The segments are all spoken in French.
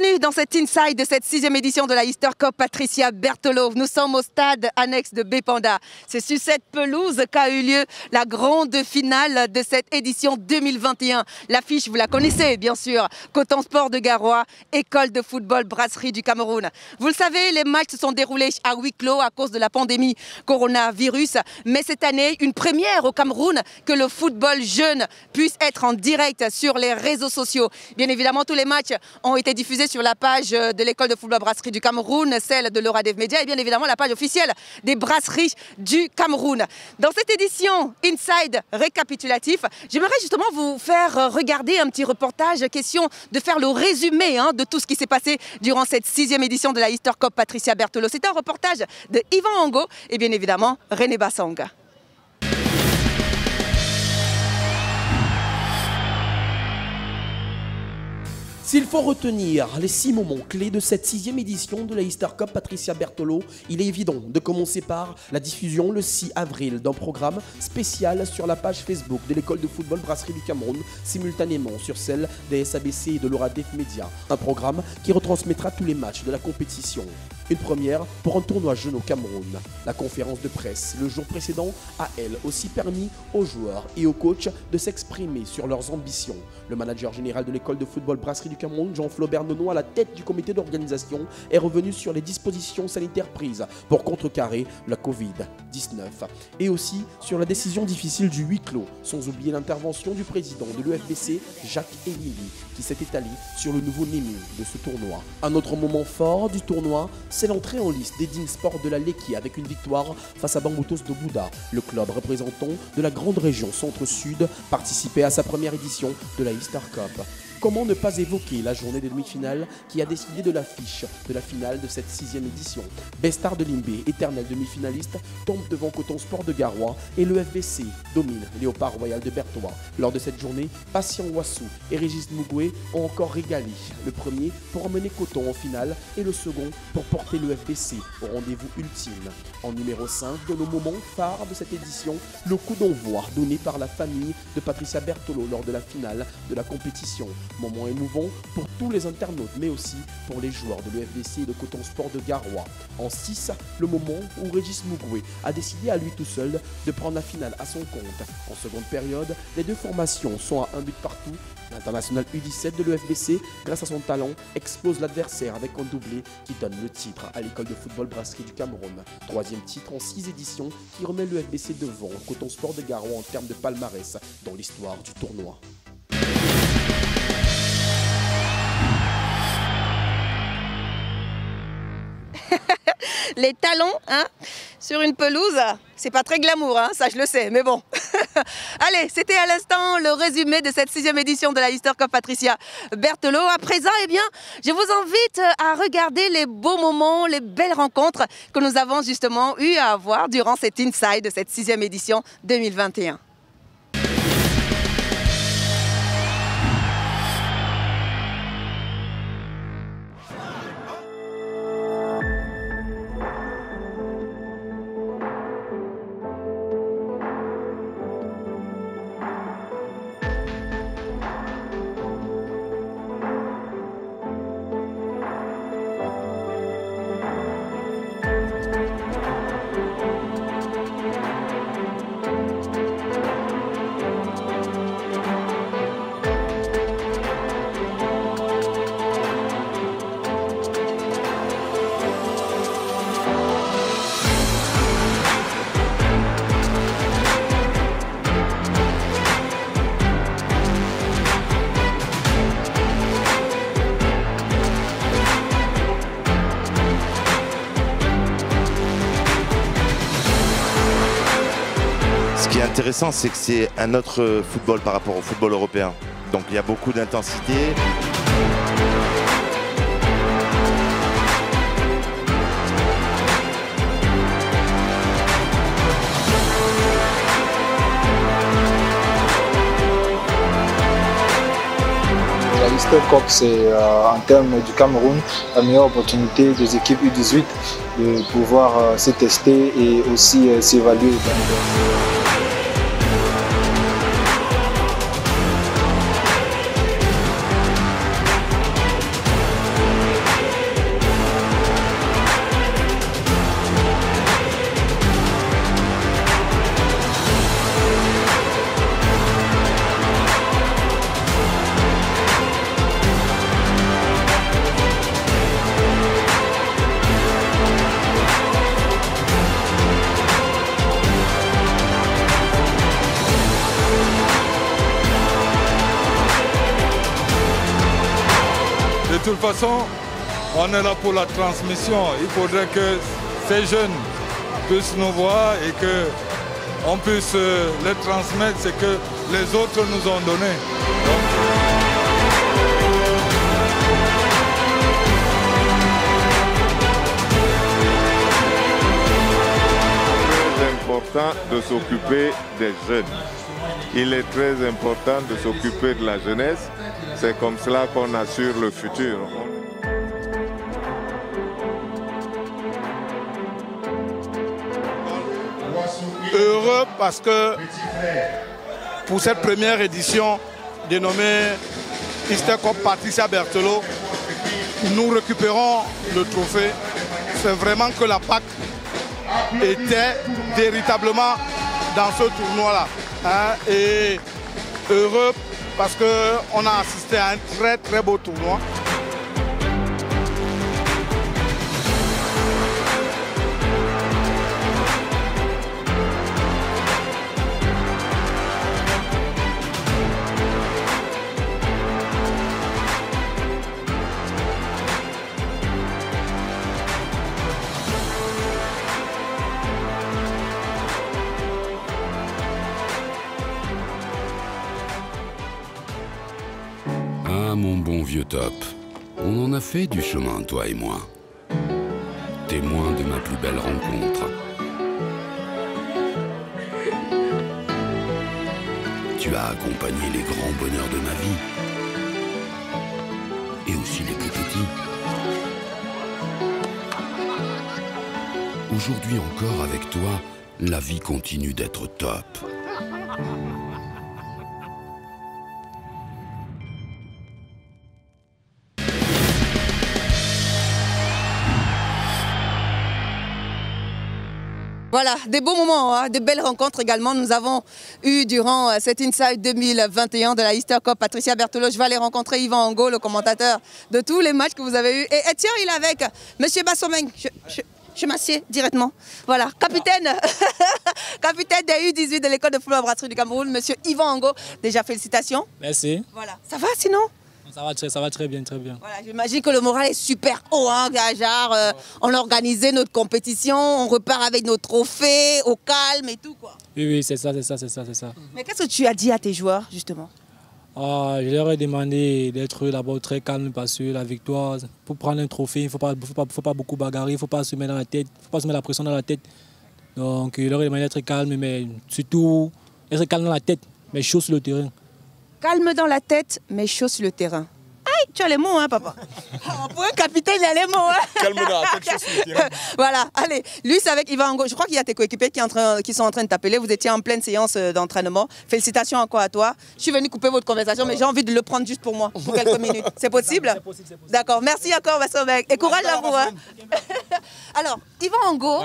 Bienvenue dans cet Inside de cette 6e édition de la Easter Cup Patricia Berthelot. Nous sommes au stade annexe de Bépanda. C'est sur cette pelouse qu'a eu lieu la grande finale de cette édition 2021. L'affiche, vous la connaissez bien sûr. Coton Sport de Garoua, école de football Brasserie du Cameroun. Vous le savez, les matchs se sont déroulés à huis clos à cause de la pandémie coronavirus. Mais cette année, une première au Cameroun que le football jeune puisse être en direct sur les réseaux sociaux. Bien évidemment, tous les matchs ont été diffusés sur la page de l'école de football Brasserie du Cameroun, celle de l'Oradev Media et bien évidemment la page officielle des brasseries du Cameroun. Dans cette édition Inside récapitulatif, j'aimerais justement vous faire regarder un petit reportage, question de faire le résumé de tout ce qui s'est passé durant cette 6e édition de la Easter Cup Patricia Berthelot. C'est un reportage de Yvan Ango et bien évidemment René Bassang. S'il faut retenir les 6 moments clés de cette 6e édition de la Easter Cup Patricia Berthelot, il est évident de commencer par la diffusion le 6 avril d'un programme spécial sur la page Facebook de l'école de football Brasserie du Cameroun, simultanément sur celle des SABC et de l'Oradev Media. Un programme qui retransmettra tous les matchs de la compétition. Une première pour un tournoi jeune au Cameroun. La conférence de presse le jour précédent a elle aussi permis aux joueurs et aux coachs de s'exprimer sur leurs ambitions. Le manager général de l'école de football Brasserie du Cameroun, Jean-Flaubert Nono, à la tête du comité d'organisation, est revenu sur les dispositions sanitaires prises pour contrecarrer la Covid-19 et aussi sur la décision difficile du huis clos, sans oublier l'intervention du président de l'UFBC, Jacques Émile, qui s'est étalé sur le nouveau naming de ce tournoi. Un autre moment fort du tournoi, c'est l'entrée en liste d'Edin Sport de la Leki avec une victoire face à Bambutos de Bouddha. Le club représentant de la grande région Centre-Sud participait à sa première édition de la Easter Cup. Comment ne pas évoquer la journée des demi-finales qui a décidé de l'affiche de la finale de cette 6e édition. Bestar de Limbé, éternel demi-finaliste, tombe devant Coton Sport de Garoua et le FBC domine Léopard Royal de Berthois. Lors de cette journée, Patient Wassou et Régis Mougoué ont encore régalé. Le premier pour emmener Coton en finale et le second pour porter le FBC au rendez-vous ultime. En numéro 5 de nos moments phares de cette édition, le coup d'envoi donné par la famille de Patricia Berthelot lors de la finale de la compétition. Moment émouvant pour tous les internautes, mais aussi pour les joueurs de l'UFBC et de Coton Sport de Garoua. En 6, le moment où Régis Mougoué a décidé à lui tout seul de prendre la finale à son compte. En seconde période, les deux formations sont à un but partout. L'international U17 de l'UFBC, grâce à son talent, explose l'adversaire avec un doublé qui donne le titre à l'école de football Brasserie du Cameroun. 3e titre en 6 éditions qui remet l'UFBC devant Coton Sport de Garoua en termes de palmarès dans l'histoire du tournoi. Les talons sur une pelouse, c'est pas très glamour, ça je le sais, mais bon. Allez, c'était à l'instant le résumé de cette 6e édition de la Easter Cup Patricia Berthelot. À présent, je vous invite à regarder les beaux moments, les belles rencontres que nous avons justement eu à avoir durant cet Inside de cette 6e édition 2021. Ce qui est intéressant, c'est que c'est un autre football par rapport au football européen. Donc il y a beaucoup d'intensité. La Easter Cup, c'est en termes du Cameroun la meilleure opportunité des équipes U18 de pouvoir se tester et aussi s'évaluer. toute façon, on est là pour la transmission. Il faudrait que ces jeunes puissent nous voir et qu'on puisse les transmettre ce que les autres nous ont donné. C'est important de s'occuper des jeunes. Il est très important de s'occuper de la jeunesse. C'est comme cela qu'on assure le futur. Heureux parce que pour cette première édition dénommée Easter Cup Patricia Berthelot, nous récupérons le trophée. C'est vraiment que la PAC était véritablement dans ce tournoi-là. Et heureux parce qu'on a assisté à un très très beau tournoi. Ah, mon bon vieux Top, on en a fait du chemin, toi et moi. Témoin de ma plus belle rencontre. Tu as accompagné les grands bonheurs de ma vie. Et aussi les plus petits. Aujourd'hui encore, avec toi, la vie continue d'être top. Voilà, des beaux moments, hein, de belles rencontres également. Nous avons eu durant cet Inside 2021 de la Easter Cup Patricia Berthelot. Je vais aller rencontrer Yvan Angot, le commentateur de tous les matchs que vous avez eus. Et tiens, il est avec M. Bassomeng. Je m'assieds directement. Voilà, capitaine, capitaine des U18 de l'école de football à Brasserie du Cameroun, M. Yvan Angot. Déjà, félicitations. Merci. Voilà, ça va sinon? Ça va très bien, très bien. Voilà, j'imagine que le moral est super haut, hein, genre, on a organisé notre compétition, on repart avec nos trophées, au calme et tout, quoi. Oui, c'est ça. Mais qu'est-ce que tu as dit à tes joueurs, justement? Je leur ai demandé d'être d'abord très calme parce que la victoire, pour prendre un trophée, il ne faut pas beaucoup bagarrer, il ne faut pas se mettre dans la tête, il ne faut pas se mettre la pression dans la tête. Donc, je leur ai demandé d'être calme, mais surtout, être calme dans la tête, mais chaud sur le terrain. Calme dans la tête, mais chaud sur le terrain. Aïe, tu as les mots, hein, papa? Pour un capitaine, il y a les mots, hein? Calme dans la tête, chaud sur le terrain. Voilà, allez. Lui, c'est avec Yvan Angot. Je crois qu'il y a tes coéquipiers qui sont en train de t'appeler. Vous étiez en pleine séance d'entraînement. Félicitations encore à toi. Je suis venu couper votre conversation, mais j'ai envie de le prendre juste pour moi, pour quelques minutes. C'est possible? C'est possible. D'accord, merci encore, Bassomeng. Et courage à vous, hein? Alors, Yvan Angot,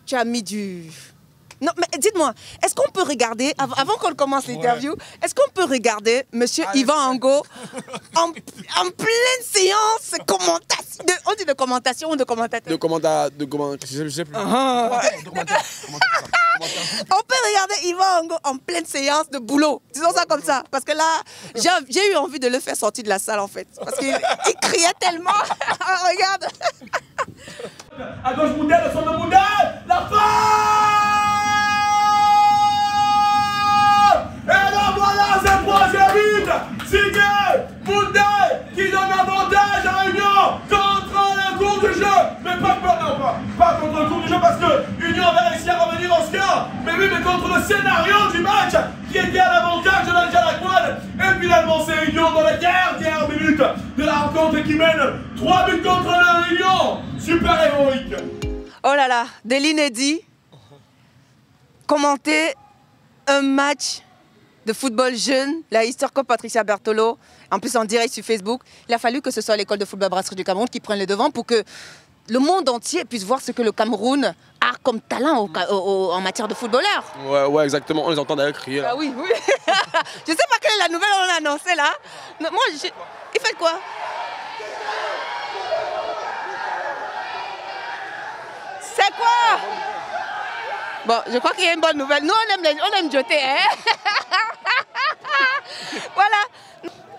tu as mis du... Non, mais dites-moi, est-ce qu'on peut regarder, avant qu'on commence l'interview, est-ce qu'on peut regarder Monsieur Yvan Angot en pleine séance commentation, on dit de commentation ou de commentateur? Je sais plus. On peut regarder Yvan Angot en pleine séance de boulot, disons ça comme ça, parce que là, j'ai eu envie de le faire sortir de la salle en fait, parce qu'il criait tellement. Regarde. À gauche Boudel, le son de Boudel, la fin. Et là voilà, c'est le troisième but, signé Boudel qui donne avantage à Union contre le cours du jeu. Mais pas contre le cours du jeu parce que Union avait réussi à revenir en score. Mais oui, mais contre le scénario du match qui était à l'avantage de la Jalaquad. Et finalement, c'est Union dans la dernière minute de la rencontre qui mène 3 buts contre le Union. Super héroïque. Oh là là, de l'inédit. Commenter un match de football jeune, la Easter Cup Patricia Berthelot, en plus en direct sur Facebook. Il a fallu que ce soit l'école de football Brasserie du Cameroun qui prenne les devants pour que le monde entier puisse voir ce que le Cameroun a comme talent en matière de footballeur. Ouais, exactement. On les entend d'ailleurs crier là. Ah oui. Je sais pas quelle est la nouvelle on a annoncée là. Non, moi, il fait quoi? C'est quoi? Bon, je crois qu'il y a une bonne nouvelle. Nous, on aime jeter, hein? Voilà.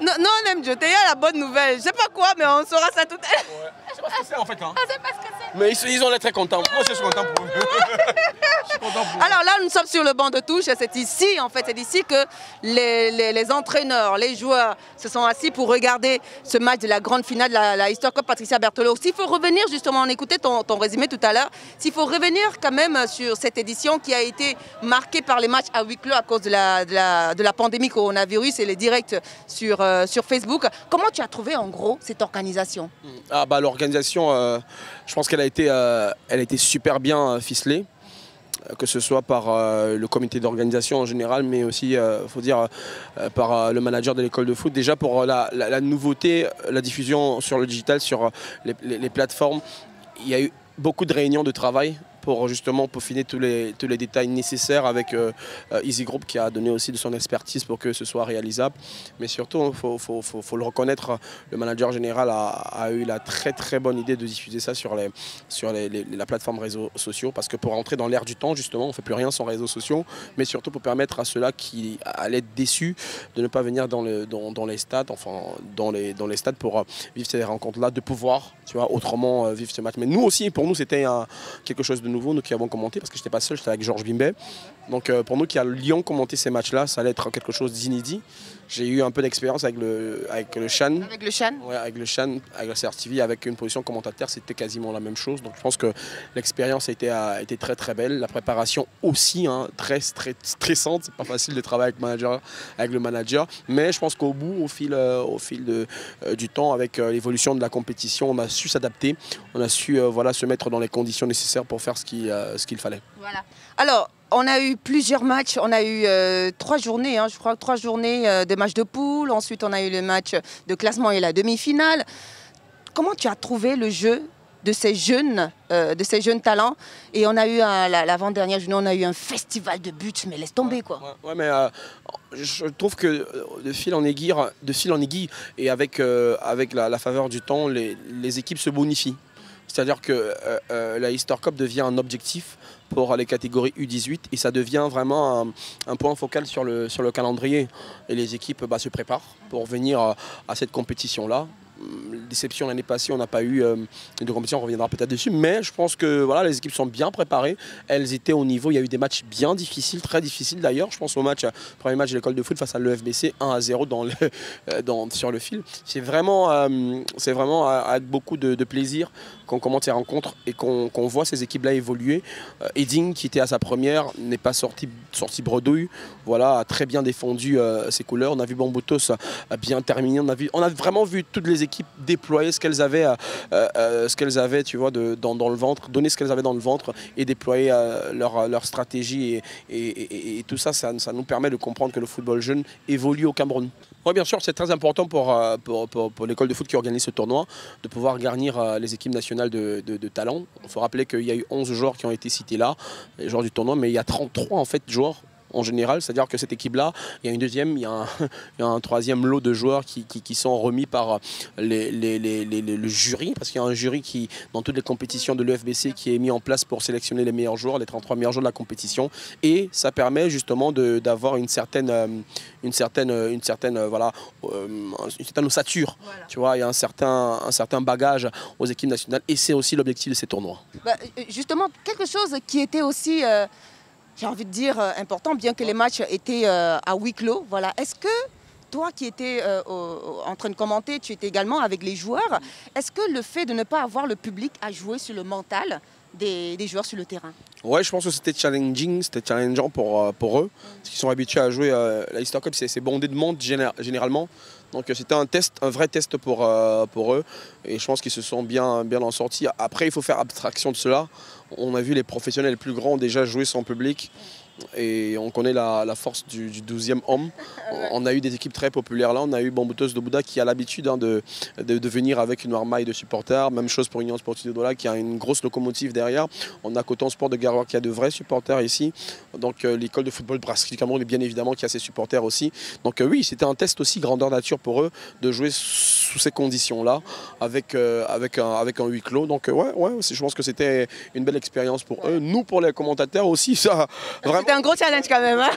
Nous, on même, Joe, la bonne nouvelle. Je sais pas quoi, mais on saura ça tout à l'heure. Ouais. Je sais pas ce que c'est en fait. Hein. Ah, c'est pas ce que c'est. Mais ils ont l'air très contents. Moi, je suis content pour eux. Je suis content pour eux. Alors là, nous sommes sur le banc de touche. C'est ici, en fait, c'est ici que les entraîneurs, les joueurs se sont assis pour regarder ce match de la grande finale de la Easter Cup Patricia Berthelot. S'il faut revenir, justement, on écoutait ton résumé tout à l'heure, s'il faut revenir quand même sur cette édition qui a été marquée par les matchs à huis clos à cause de la pandémie coronavirus et les directs sur Facebook. Comment tu as trouvé, en gros, cette organisation? Ah bah l'organisation, je pense qu'elle a été super bien ficelée, que ce soit par le comité d'organisation en général, mais aussi, faut dire, par le manager de l'école de foot. Déjà pour la nouveauté, la diffusion sur le digital, sur les plateformes, il y a eu beaucoup de réunions de travail pour justement peaufiner tous les détails nécessaires avec Easy Group qui a donné aussi de son expertise pour que ce soit réalisable. Mais surtout, il faut le reconnaître, le manager général a eu la très bonne idée de diffuser ça sur la plateforme réseaux sociaux, parce que pour rentrer dans l'ère du temps, justement, on ne fait plus rien sans réseaux sociaux, mais surtout pour permettre à ceux-là qui allaient être déçus de ne pas venir dans les stades, enfin dans les stades pour vivre ces rencontres-là, de pouvoir, tu vois, autrement vivre ce match. Mais nous aussi, pour nous, c'était quelque chose de nouveau, nous qui avons commenté, parce que je n'étais pas seul, j'étais avec Georges Bimbet. Donc pour nous qui allions commenter ces matchs-là, ça allait être quelque chose d'inédit. J'ai eu un peu d'expérience avec le Chan. Avec le Chan? Ouais, avec le Chan, avec la CRTV, avec une position commentateur, c'était quasiment la même chose. Donc je pense que l'expérience a été très belle. La préparation aussi, hein, très stressante. C'est pas facile de travailler avec le manager. Mais je pense qu'au bout, au fil du temps, avec l'évolution de la compétition, on a su s'adapter. On a su se mettre dans les conditions nécessaires pour faire ce qu'il fallait. Voilà. Alors, on a eu plusieurs matchs, on a eu 3 journées, hein, je crois, 3 journées de matchs de poule. Ensuite, on a eu le match de classement et la demi-finale. Comment tu as trouvé le jeu de ces jeunes talents? Et on a eu l'avant-dernière journée, on a eu un festival de buts, mais laisse tomber quoi. Ouais, mais je trouve que de fil en aiguille et avec la faveur du temps, les équipes se bonifient. C'est-à-dire que la Easter Cup devient un objectif pour les catégories U18 et ça devient vraiment un point focal sur le calendrier. Et les équipes se préparent pour venir à cette compétition-là. Déception l'année passée, on n'a pas eu de compétition, on reviendra peut-être dessus, mais je pense que voilà, les équipes sont bien préparées, elles étaient au niveau, il y a eu des matchs bien difficiles, très difficiles d'ailleurs. Je pense au premier match de l'école de foot face à l'EFBC, 1-0 sur le fil. C'est vraiment avec beaucoup de plaisir qu'on commente ces rencontres et qu'on voit ces équipes-là évoluer. Edding, qui était à sa première, n'est pas sorti bredouille, voilà, a très bien défendu ses couleurs. On a vu Bambutos bien terminé, on a vraiment vu toutes les équipes déployer ce qu'elles avaient, tu vois, dans le ventre, donner ce qu'elles avaient dans le ventre et déployer leur stratégie et tout ça, ça nous permet de comprendre que le football jeune évolue au Cameroun. Oui, bien sûr, c'est très important pour l'école de foot qui organise ce tournoi de pouvoir garnir les équipes nationales de talent. Il faut rappeler qu'il y a eu 11 joueurs qui ont été cités là, les joueurs du tournoi, mais il y a 33 en fait joueurs en général, c'est-à-dire que cette équipe-là, il y a une deuxième, il y a un troisième lot de joueurs qui sont remis par le jury, parce qu'il y a un jury qui, dans toutes les compétitions de l'EFBC, qui est mis en place pour sélectionner les meilleurs joueurs, les 33 meilleurs joueurs de la compétition, et ça permet justement d'avoir une certaine ossature, voilà. Tu vois, il y a un certain bagage aux équipes nationales, et c'est aussi l'objectif de ces tournois. Justement, quelque chose qui était aussi... j'ai envie de dire important, bien que les matchs étaient à huis clos. Voilà. Est-ce que toi qui étais en train de commenter, tu étais également avec les joueurs, est-ce que le fait de ne pas avoir le public a joué sur le mental des joueurs sur le terrain? Ouais, je pense que c'était challengeant pour eux, parce qu'ils sont habitués à jouer la Easter Cup, c'est bondé de monde généralement. Donc c'était un vrai test pour eux, et je pense qu'ils se sont bien en sortis. Après, il faut faire abstraction de cela. On a vu les professionnels plus grands déjà jouer sans public. Et on connaît la force du 12e homme. On a eu des équipes très populaires là. On a eu Bambutos de Bouddha qui a l'habitude de venir avec une armaille de supporters. Même chose pour Union Sportive de Douala qui a une grosse locomotive derrière. On a Coton Sport de Garoua qui a de vrais supporters ici. Donc l'école de football Brasserie du Cameroun, bien évidemment, qui a ses supporters aussi. Donc oui, c'était un test aussi grandeur nature pour eux de jouer sous ces conditions-là avec un huis clos. Donc ouais, je pense que c'était une belle expérience pour eux. Nous, pour les commentateurs aussi, ça vraiment. c'était un gros challenge quand même. Hein.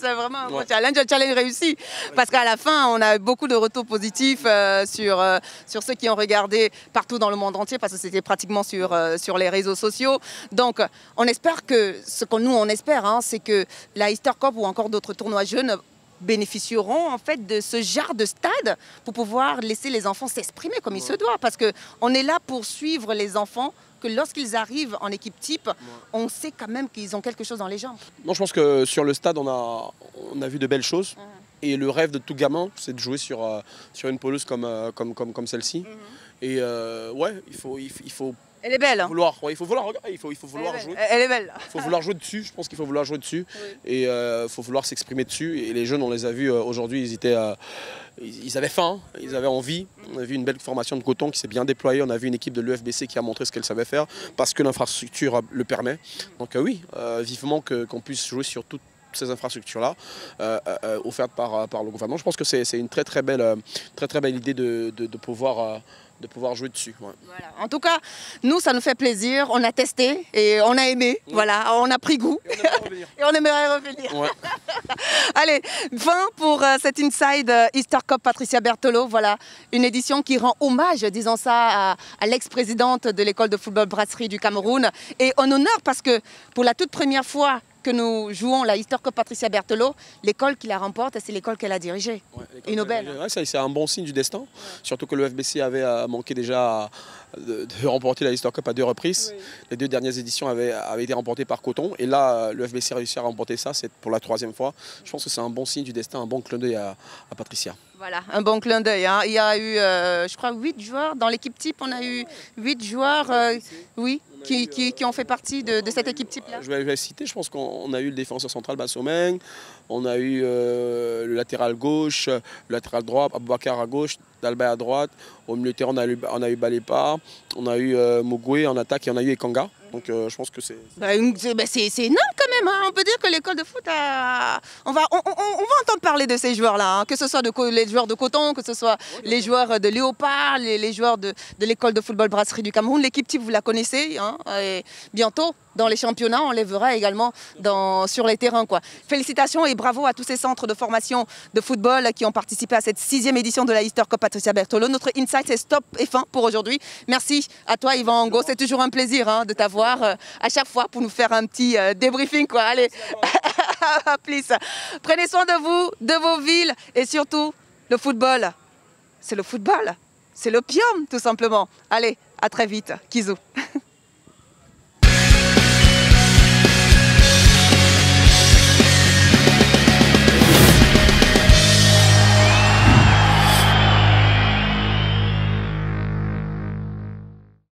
C'est vraiment un gros challenge réussi. Parce qu'à la fin, on a eu beaucoup de retours positifs sur ceux qui ont regardé partout dans le monde entier, parce que c'était pratiquement sur les réseaux sociaux. Donc, on espère que, ce que nous on espère, hein, c'est que la Easter Cup ou encore d'autres tournois jeunes bénéficieront en fait de ce genre de stade pour pouvoir laisser les enfants s'exprimer comme il se doit. Parce qu'on est là pour suivre les enfants, que lorsqu'ils arrivent en équipe type, on sait quand même qu'ils ont quelque chose dans les jambes. Non, je pense que sur le stade, on a vu de belles choses. Et le rêve de tout gamin, c'est de jouer sur une pelouse comme celle-ci. Et ouais, il faut elle est belle. Hein. Il faut vouloir jouer. Elle est belle. Il faut vouloir jouer dessus. Je pense qu'il faut vouloir jouer dessus. Oui. Et il faut vouloir s'exprimer dessus. Et les jeunes, on les a vus aujourd'hui, ils avaient faim, ils avaient envie. On a vu une belle formation de coton qui s'est bien déployée. On a vu une équipe de l'UFBC qui a montré ce qu'elle savait faire parce que l'infrastructure le permet. Donc oui, vivement qu'on puisse jouer sur toutes ces infrastructures-là offertes par le gouvernement. Je pense que c'est une très belle idée de pouvoir jouer dessus. Ouais. Voilà. En tout cas, nous, ça nous fait plaisir. On a testé et on a aimé. Voilà, on a pris goût. Et on aimerait revenir. Ouais. Allez, fin pour cette Inside Easter Cup Patricia Berthelot. Voilà, une édition qui rend hommage, disons ça, à l'ex-présidente de l'école de football Brasserie du Cameroun. Et en honneur parce que pour la toute première fois que nous jouons la Easter Cup Patricia Berthelot, l'école qui la remporte, c'est l'école qu'elle a dirigée. Ouais, une belle. Ouais, c'est un bon signe du destin. Ouais. Surtout que le FBC avait manqué déjà de remporter la Easter Cup à 2 reprises. Oui. Les 2 dernières éditions avaient été remportées par Coton. Et là, le FBC a réussi à remporter ça. C'est pour la 3e fois. Je pense que c'est un bon signe du destin, un bon clin d'œil à Patricia. Voilà, un bon clin d'œil. Hein. Il y a eu, je crois, 8 joueurs. Dans l'équipe type, on a eu 8 joueurs oui, qui ont fait partie de cette équipe type-là. Je vais citer, je pense qu'on a eu le défenseur central Bassomeng, on a eu le latéral gauche, le latéral droit, Aboubacar à gauche, Dalbay à droite. Au milieu de terrain, on a eu Balepa, on a eu Mogoué en attaque et on a eu Ekanga. Donc je pense que c'est... c'est énorme quand même. Hein. On peut dire que l'école de foot a... On va entendre parler de ces joueurs-là, hein. Que ce soit les joueurs de Coton, que ce soit les joueurs de Léopard, les joueurs de l'école de football Brasserie du Cameroun. L'équipe type, vous la connaissez. Hein. Et bientôt, dans les championnats, on les verra également sur les terrains. Quoi. Félicitations et bravo à tous ces centres de formation de football qui ont participé à cette 6e édition de la Easter Cup Patricia Berthelot. Notre Insight, c'est stop et fin pour aujourd'hui. Merci à toi, Yvan Angot. C'est toujours un plaisir hein, de t'avoir à chaque fois pour nous faire un petit débriefing. Quoi. Allez, à plus. Prenez soin de vous, de vos villes et surtout, le football. C'est le football. C'est l'opium, tout simplement. Allez, à très vite. Kizou.